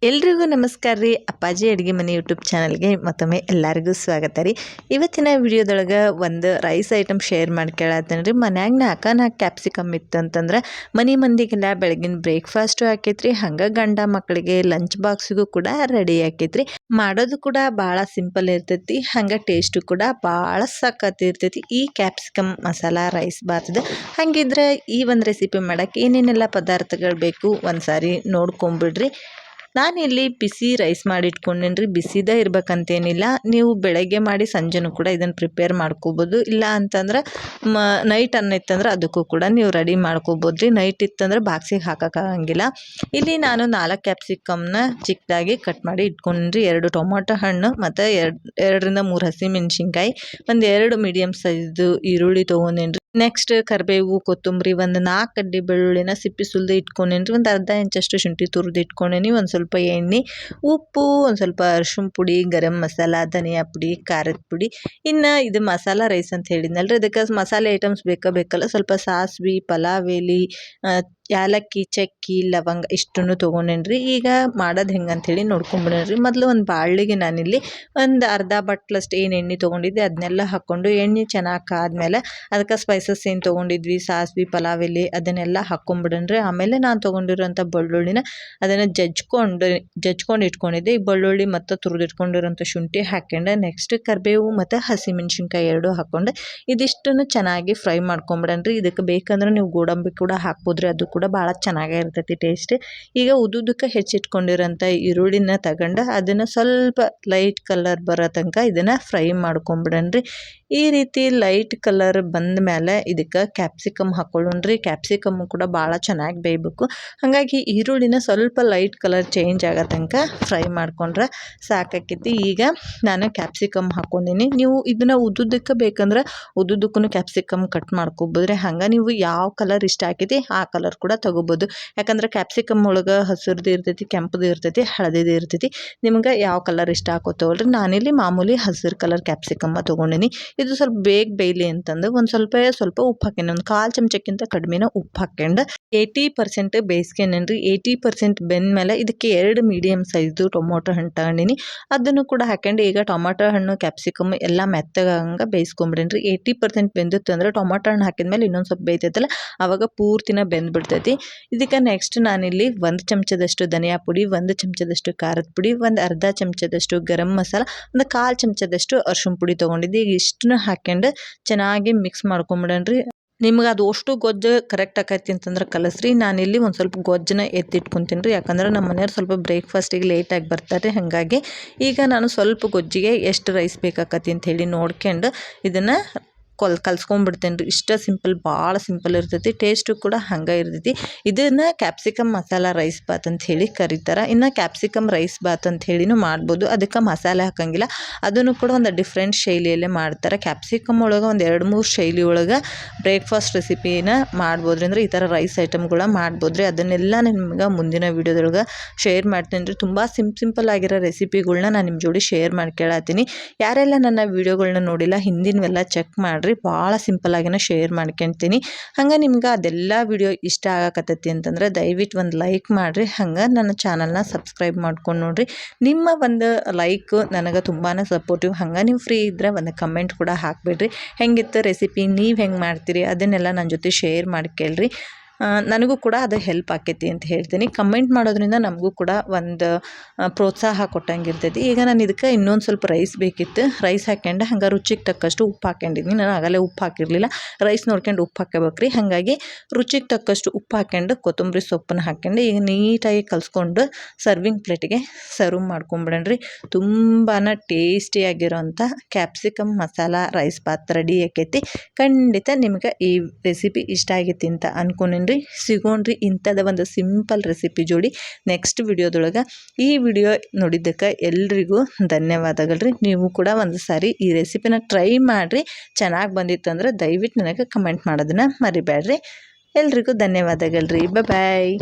ಎಲ್ರಿಗೂ ನಮಸ್ಕಾರ ರೀ. ಅಪ್ಪಾಜಿ ಅಡುಗೆ ಮನೆ ಯೂಟ್ಯೂಬ್ ಚಾನಲ್ಗೆ ಮತ್ತೊಮ್ಮೆ ಎಲ್ಲರಿಗೂ ಸ್ವಾಗತ ರೀ. ಇವತ್ತಿನ ವಿಡಿಯೋದೊಳಗೆ ಒಂದು ರೈಸ್ ಐಟಮ್ ಶೇರ್ ಮಾಡ್ಕೊಳ್ಳತ್ತೇನೆ ರೀ. ಮನ್ಯಾಗ ನಾಲ್ಕು ಕ್ಯಾಪ್ಸಿಕಮ್ ಇತ್ತು ಅಂತಂದ್ರೆ ಮನೆ ಮಂದಿಗೆಲ್ಲ ಬೆಳಗಿನ ಬ್ರೇಕ್ಫಾಸ್ಟು ಆಕೈತ್ರಿ. ಹಂಗೆ ಗಂಡ ಮಕ್ಕಳಿಗೆ ಲಂಚ್ ಬಾಕ್ಸಿಗೂ ಕೂಡ ರೆಡಿ ಆಕೈತ್ರಿ. ಮಾಡೋದು ಕೂಡ ಭಾಳ ಸಿಂಪಲ್ ಇರ್ತೈತಿ, ಹಂಗೆ ಟೇಸ್ಟು ಕೂಡ ಭಾಳ ಸಖತ್ ಇರ್ತೈತಿ ಈ ಕ್ಯಾಪ್ಸಿಕಮ್ ಮಸಾಲ ರೈಸ್ ಬಾತದ. ಹಾಗಿದ್ರೆ ಈ ಒಂದು ರೆಸಿಪಿ ಮಾಡೋಕ್ಕೆ ಏನೇನೆಲ್ಲ ಪದಾರ್ಥಗಳು ಬೇಕು ಒಂದು ಸಾರಿ ನೋಡ್ಕೊಂಬಿಡ್ರಿ. ನಾನಿಲ್ಲಿ ಬಿಸಿ ರೈಸ್ ಮಾಡಿ ಇಟ್ಕೊಂಡೇನಿ ರೀ. ಬಿಸಿದೇ ಇರ್ಬೇಕಂತೇನಿಲ್ಲ, ನೀವು ಬೆಳಗ್ಗೆ ಮಾಡಿ ಸಂಜೆನೂ ಕೂಡ ಇದನ್ನು ಪ್ರಿಪೇರ್ ಮಾಡ್ಕೋಬೋದು. ಇಲ್ಲ ಅಂತಂದ್ರೆ ನೈಟ್ ಅನ್ನ ಇತ್ತಂದ್ರೆ ಅದಕ್ಕೂ ಕೂಡ ನೀವು ರೆಡಿ ಮಾಡ್ಕೋಬೋದು ರೀ. ನೈಟ್ ಇತ್ತಂದ್ರೆ ಬಾಕ್ಸಿಗೆ ಹಾಕೋಕ್ಕಾಗಂಗಿಲ್ಲ. ಇಲ್ಲಿ ನಾನು 4 ಕ್ಯಾಪ್ಸಿಕಮ್ನ ಚಿಕ್ಕದಾಗಿ ಕಟ್ ಮಾಡಿ ಇಟ್ಕೊಂಡ್ರಿ. 2 ಟೊಮೊಟೊ ಹಣ್ಣು ಮತ್ತು 2ರಿಂದ 3 ಹಸಿಮೆಣ್ಸಿನ್ಕಾಯಿ, ಒಂದು 2 ಮೀಡಿಯಮ್ ಸೈಜು ಈರುಳ್ಳಿ ತೊಗೊಂಡೇನಿ. ನೆಕ್ಸ್ಟ್ ಕರಿಬೇವು, ಕೊತ್ತಂಬರಿ, ಒಂದು 4 ಕಡ್ಡಿ ಬೆಳ್ಳುಳ್ಳಿನ ಸಿಪ್ಪಿ ಸುಲಿದು ಇಟ್ಕೊಂಡೇನಿ. ಒಂದು ಅರ್ಧ ಇಂಚಷ್ಟು ಶುಂಠಿ ತುರಿದು ಇಟ್ಕೊಂಡೇನಿ. ಒಂದು ಸ್ವಲ್ಪ ಎಣ್ಣೆ, ಉಪ್ಪು, ಒಂದು ಸ್ವಲ್ಪ ಅರಿಶಿನ ಪುಡಿ, ಗರಂ ಮಸಾಲ, ಧನಿಯಾ ಪುಡಿ, ಖಾರದ ಪುಡಿ. ಇನ್ನು ಇದು ಮಸಾಲ ರೈಸ್ ಅಂತ ಹೇಳಿದ್ನಲ್ರಿ, ಅದಕ್ಕೆ ಮಸಾಲೆ ಐಟಮ್ಸ್ ಬೇಕಲ್ಲ. ಸ್ವಲ್ಪ ಸಾಸಿವೆ, ಪಲಾವ್ ಎಲೆ, ಯಾಲಕ್ಕಿ, ಚಕ್ಕಿ, ಲವಂಗ ಇಷ್ಟನ್ನು ತೊಗೊಂಡೇನ್ರಿ. ಈಗ ಮಾಡೋದು ಹೆಂಗೆ ಅಂಥೇಳಿ ನೋಡ್ಕೊಂಬಿಡೇನ್ರಿ. ಮೊದಲು ಒಂದು ಬಾಳಿಗೆ ನಾನಿಲ್ಲಿ ಒಂದು ಅರ್ಧ ಬಟ್ಲಷ್ಟು ಏನು ಎಣ್ಣೆ ತೊಗೊಂಡಿದ್ದೆ ಅದನ್ನೆಲ್ಲ ಹಾಕ್ಕೊಂಡು ಎಣ್ಣೆ ಚೆನ್ನಾಗಿ ಕಾದ್ಮೇಲೆ ಅದಕ್ಕೆ ಸ್ಪೈಸಸ್ ಏನು ತೊಗೊಂಡಿದ್ವಿ, ಸಾಸಿವೆ, ಪಲಾವ್ ಎಲೆ ಅದನ್ನೆಲ್ಲ ಹಾಕ್ಕೊಂಬಿಡೇನ್ರಿ. ಆಮೇಲೆ ನಾನು ತೊಗೊಂಡಿರೋಂಥ ಬೆಳ್ಳುಳ್ಳಿನ ಅದನ್ನು ಜಜ್ಕೊಂಡು ಇಟ್ಕೊಂಡಿದ್ದೆ. ಈ ಬೆಳ್ಳುಳ್ಳಿ ಮತ್ತು ತುರಿದಿಟ್ಕೊಂಡಿರೋಂಥ ಶುಂಠಿ ಹಾಕ್ಕೊಂಡೆ. ನೆಕ್ಸ್ಟ್ ಕರಿಬೇವು ಮತ್ತು ಹಸಿಮೆಣ್ಸಿನ್ಕಾಯಿ 2 ಹಾಕ್ಕೊಂಡೆ. ಇದಿಷ್ಟನ್ನು ಚೆನ್ನಾಗಿ ಫ್ರೈ ಮಾಡ್ಕೊಂಬಿಡೇನ್ರಿ. ಇದಕ್ಕೆ ಬೇಕಂದ್ರೆ ನೀವು ಗೋಡಂಬಿ ಕೂಡ ಹಾಕ್ಬೋದ್ರಿ, ಅದು ಕೂಡ ಭಾಳ ಚೆನ್ನಾಗೇ ಇರ್ತೈತಿ ಟೇಸ್ಟ್. ಈಗ ಉದ್ದುದಕ್ಕೆ ಹೆಚ್ಚಿಟ್ಕೊಂಡಿರೋಂಥ ಈರುಳ್ಳಿನ ತಗೊಂಡು ಅದನ್ನು ಸ್ವಲ್ಪ ಲೈಟ್ ಕಲರ್ ಬರೋ ತನಕ ಇದನ್ನು ಫ್ರೈ ಮಾಡ್ಕೊಂಬಿಡೇನ್ರಿ. ಈ ರೀತಿ ಲೈಟ್ ಕಲರ್ ಬಂದ ಮೇಲೆ ಇದಕ್ಕೆ ಕ್ಯಾಪ್ಸಿಕಮ್ ಹಾಕ್ಕೊಳ್ಳೋಣ್ರಿ. ಕ್ಯಾಪ್ಸಿಕಮ್ಮು ಕೂಡ ಭಾಳ ಚೆನ್ನಾಗಿ ಬೇಯಬೇಕು. ಹಾಗಾಗಿ ಈರುಳ್ಳಿನ ಸ್ವಲ್ಪ ಲೈಟ್ ಕಲರ್ ಚೇಂಜ್ ಆಗೋ ತನಕ ಫ್ರೈ ಮಾಡ್ಕೊಂಡ್ರೆ ಸಾಕಾಕೈತಿ. ಈಗ ನಾನು ಕ್ಯಾಪ್ಸಿಕಮ್ ಹಾಕ್ಕೊಂಡೀನಿ. ನೀವು ಇದನ್ನು ಉದ್ದುದಕ್ಕೆ ಬೇಕಂದ್ರೆ ಉದ್ದುದಕ್ಕೂ ಕ್ಯಾಪ್ಸಿಕಮ್ ಕಟ್ ಮಾಡ್ಕೊಬೋದ್ರಿ. ಹಂಗೆ ನೀವು ಯಾವ ಕಲರ್ ಇಷ್ಟ ಆಕೈತಿ ಆ ಕಲರ್ ಕೂಡ ತೊಗೋಬೋದು. ಯಾಕಂದ್ರೆ ಕ್ಯಾಪ್ಸಿಕಮ್ ಒಳಗೆ ಹಸಿರ್ದು ಇರ್ತೈತಿ, ಕೆಂಪದು ಇರ್ತೈತಿ, ಹಳದಿದು ಇರ್ತೈತಿ. ನಿಮ್ಗೆ ಯಾವ ಕಲರ್ ಇಷ್ಟ ಹಾಕೋತವಲ್ರಿ. ನಾನಿಲ್ಲಿ ಮಾಮೂಲಿ ಹಸಿರು ಕಲರ್ ಕ್ಯಾಪ್ಸಿಕಮ್ಮ ತೊಗೊಂಡಿನಿ. ಇದು ಸ್ವಲ್ಪ ಬೇಗ ಬೇಯಲಿ ಅಂತಂದು ಒಂದು ಸ್ವಲ್ಪ ಉಪ್ಪು ಹಾಕೇನಿ. ಒಂದು 1/4 ಚಮಚಕ್ಕಿಂತ ಕಡಿಮೆನ ಉಪ್ಪು ಹಾಕ್ಕೊಂಡು 80% ಬೇಯಿಸ್ಕೊಂಡೇನ್ರಿ. 80% ಬೆಂದಮೇಲೆ ಇದಕ್ಕೆ 2 ಮೀಡಿಯಮ್ ಸೈಜು ಟೊಮೊಟೊ ಹಣ್ಣು ತಗೊಂಡಿನಿ. ಅದನ್ನು ಕೂಡ ಹಾಕ್ಕೊಂಡು ಈಗ ಟೊಮೊಟೊ ಹಣ್ಣು, ಕ್ಯಾಪ್ಸಿಕಮ್ ಎಲ್ಲ ಮೆತ್ತಗಂಗೆ ಬೇಯಿಸ್ಕೊಂಬಿಡೇನ್ರಿ. 80% ಬೆಂದಿತ್ತು ಅಂದರೆ ಟೊಮೊಟೊ ಹಣ್ಣು ಹಾಕಿದ್ಮೇಲೆ ಇನ್ನೊಂದು ಸ್ವಲ್ಪ ಬೇಯ್ತೈತಲ್ಲ ಆವಾಗ ಪೂರ್ತಿನ ಬೆಂದ್ಬಿಡ್ತೈತಿ. ಇದಕ್ಕೆ ನೆಕ್ಸ್ಟ್ ನಾನಿಲ್ಲಿ 1 ಚಮಚದಷ್ಟು ಧನಿಯಾ ಪುಡಿ, 1 ಚಮಚದಷ್ಟು ಖಾರದ ಪುಡಿ, ಒಂದು ಅರ್ಧ ಚಮಚದಷ್ಟು ಗರಂ ಮಸಾಲ, ಒಂದು 1/4 ಚಮಚದಷ್ಟು ಅರಿಶಿನ ಪುಡಿ ತೊಗೊಂಡಿದ್ದೆ. ಈಗ ಇಷ್ಟನ್ನು ಹಾಕ್ಕೊಂಡು ಚೆನ್ನಾಗಿ ಮಿಕ್ಸ್ ಮಾಡ್ಕೊಂಬಿಡೇನ್ರಿ. ನಿಮ್ಗೆ ಅದು ಅಷ್ಟು ಗೊಜ್ಜು ಕರೆಕ್ಟ್ ಆಕೈತಿ ಅಂತಂದ್ರೆ ಕಲಸ್ರಿ. ನಾನಿಲ್ಲಿ ಒಂದು ಸ್ವಲ್ಪ ಗೊಜ್ಜನ್ನ ಎತ್ತಿಟ್ಕೊತೀನಿ ರೀ. ಯಾಕಂದ್ರೆ ನಮ್ಮ ಮನೆಯವ್ರು ಸ್ವಲ್ಪ ಬ್ರೇಕ್ಫಾಸ್ಟಿಗೆ ಲೇಟಾಗಿ ಬರ್ತಾರೆ. ಹಾಗಾಗಿ ಈಗ ನಾನು ಸ್ವಲ್ಪ ಗೊಜ್ಜಿಗೆ ಎಷ್ಟು ರೈಸ್ ಬೇಕಾಕತಿ ಅಂಥೇಳಿ ನೋಡ್ಕೊಂಡು ಇದನ್ನು ಕಲ್ಸ್ಕೊಂಡ್ಬಿಡ್ತೇನೆ ರೀ. ಇಷ್ಟ ಸಿಂಪಲ್, ಭಾಳ ಸಿಂಪಲ್ ಇರ್ತೈತಿ. ಟೇಸ್ಟು ಕೂಡ ಹಂಗೆ ಇರ್ತೈತಿ. ಇದನ್ನು ಕ್ಯಾಪ್ಸಿಕಮ್ ಮಸಾಲ ರೈಸ್ ಬಾತ್ ಅಂತ ಹೇಳಿ ಕರೀತಾರೆ. ಇನ್ನು ಕ್ಯಾಪ್ಸಿಕಮ್ ರೈಸ್ ಬಾತ್ ಅಂತ ಹೇಳಿನೂ ಮಾಡ್ಬೋದು. ಅದಕ್ಕೆ ಮಸಾಲೆ ಹಾಕಂಗಿಲ್ಲ, ಅದನ್ನು ಕೂಡ ಒಂದು ಡಿಫ್ರೆಂಟ್ ಶೈಲಿಯಲ್ಲೇ ಮಾಡ್ತಾರೆ. ಕ್ಯಾಪ್ಸಿಕಮ್ ಒಳಗೆ ಒಂದು 2-3 ಶೈಲಿ ಒಳಗೆ ಬ್ರೇಕ್ಫಾಸ್ಟ್ ರೆಸಿಪಿನ ಮಾಡ್ಬೋದ್ರಿ. ಅಂದರೆ ಈ ಥರ ರೈಸ್ ಐಟಮ್ಗಳ ಮಾಡ್ಬೋದ್ರಿ. ಅದನ್ನೆಲ್ಲ ನಿಮ್ಗೆ ಮುಂದಿನ ವೀಡಿಯೋದೊಳಗೆ ಶೇರ್ ಮಾಡ್ತೀನಿ ರೀ. ತುಂಬ ಸಿಂಪಲ್ ಆಗಿರೋ ರೆಸಿಪಿಗಳ್ನ ನಾನು ನಿಮ್ಮ ಜೋಡಿ ಶೇರ್ ಮಾಡ್ಕೊಳತ್ತೀನಿ. ಯಾರೆಲ್ಲ ನನ್ನ ವೀಡಿಯೋಗಳನ್ನ ನೋಡಿಲ್ಲ ಹಿಂದಿನವೆಲ್ಲ ಚೆಕ್ ಮಾಡಿರಿ. ಭಾಳ ಸಿಂಪಲ್ಲಾಗಿನ ಶೇರ್ ಮಾಡ್ಕೊಳ್ತೀನಿ. ಹಂಗೆ ನಿಮ್ಗೆ ಅದೆಲ್ಲ ವಿಡಿಯೋ ಇಷ್ಟ ಆಗಕತ್ತೈತಿ ಅಂತಂದ್ರೆ ದಯವಿಟ್ಟು ಒಂದು ಲೈಕ್ ಮಾಡಿರಿ. ಹಂಗೆ ನನ್ನ ಚಾನಲ್ನ ಸಬ್ಸ್ಕ್ರೈಬ್ ಮಾಡ್ಕೊಂಡು ನೋಡಿರಿ. ನಿಮ್ಮ ಒಂದು ಲೈಕ್ ನನಗೆ ತುಂಬಾ ಸಪೋರ್ಟಿವ್. ಹಂಗೆ ನೀವು ಫ್ರೀ ಇದ್ದರೆ ಒಂದು ಕಮೆಂಟ್ ಕೂಡ ಹಾಕ್ಬಿಡ್ರಿ. ಹೆಂಗಿತ್ತು ರೆಸಿಪಿ, ನೀವು ಹೆಂಗೆ ಮಾಡ್ತೀರಿ ಅದನ್ನೆಲ್ಲ ನನ್ನ ಜೊತೆ ಶೇರ್ ಮಾಡ್ಕೊಳ್ರಿ. ನನಗೂ ಕೂಡ ಅದು ಹೆಲ್ಪ್ ಆಕೈತಿ ಅಂತ ಹೇಳ್ತೀನಿ. ಕಮೆಂಟ್ ಮಾಡೋದ್ರಿಂದ ನಮಗೂ ಕೂಡ ಒಂದು ಪ್ರೋತ್ಸಾಹ ಕೊಟ್ಟಂಗಿರ್ತೈತಿ. ಈಗ ನಾನು ಇದಕ್ಕೆ ಇನ್ನೊಂದು ಸ್ವಲ್ಪ ರೈಸ್ ಬೇಕಿತ್ತು. ರೈಸ್ ಹಾಕ್ಕೊಂಡು ಹಂಗೆ ರುಚಿಗೆ ತಕ್ಕಷ್ಟು ಉಪ್ಪು ಹಾಕ್ಕೊಂಡಿದ್ದೀನಿ. ನಾನು ಆಗಲೇ ಉಪ್ಪು ಹಾಕಿರಲಿಲ್ಲ, ರೈಸ್ ನೋಡ್ಕೊಂಡು ಉಪ್ಪು ಹಾಕಬೇಕ್ರಿ. ಹಾಗಾಗಿ ರುಚಿಗೆ ತಕ್ಕಷ್ಟು ಉಪ್ಪು ಹಾಕ್ಕೊಂಡು ಕೊತ್ತಂಬರಿ ಸೊಪ್ಪನ್ನು ಹಾಕ್ಕೊಂಡು ಈಗ ನೀಟಾಗಿ ಕಲಿಸ್ಕೊಂಡು ಸರ್ವಿಂಗ್ ಪ್ಲೇಟಿಗೆ ಸರ್ವ್ ಮಾಡ್ಕೊಂಬಿಡೋಣ್ರಿ. ತುಂಬಾ ಟೇಸ್ಟಿಯಾಗಿರೋಂಥ capsicum masala rice bath ready ಆಕೈತಿ. ಖಂಡಿತ ನಿಮ್ಗೆ ಈ ರೆಸಿಪಿ ಇಷ್ಟ ಆಗೈತಿ ಅಂತ ಅನ್ಕೊಂಡ್ರಿ. ಸಿಗೋಣ್ರಿ ಇಂಥದ ಒಂದು ಸಿಂಪಲ್ ರೆಸಿಪಿ ಜೋಡಿ ನೆಕ್ಸ್ಟ್ ವಿಡಿಯೋದೊಳಗೆ. ಈ ವಿಡಿಯೋ ನೋಡಿದ್ದಕ್ಕೆ ಎಲ್ರಿಗೂ ಧನ್ಯವಾದಗಳ್ರಿ. ನೀವು ಕೂಡ ಒಂದು ಸಾರಿ ಈ ರೆಸಿಪಿನ ಟ್ರೈ ಮಾಡಿರಿ. ಚೆನ್ನಾಗಿ ಬಂದಿತ್ತಂದ್ರೆ ದಯವಿಟ್ಟು ನನಗೆ ಕಮೆಂಟ್ ಮಾಡೋದನ್ನು ಮರಿಬೇಡ್ರಿ. ಎಲ್ರಿಗೂ ಧನ್ಯವಾದಗಳ್ರಿ. ಬಾಯ್.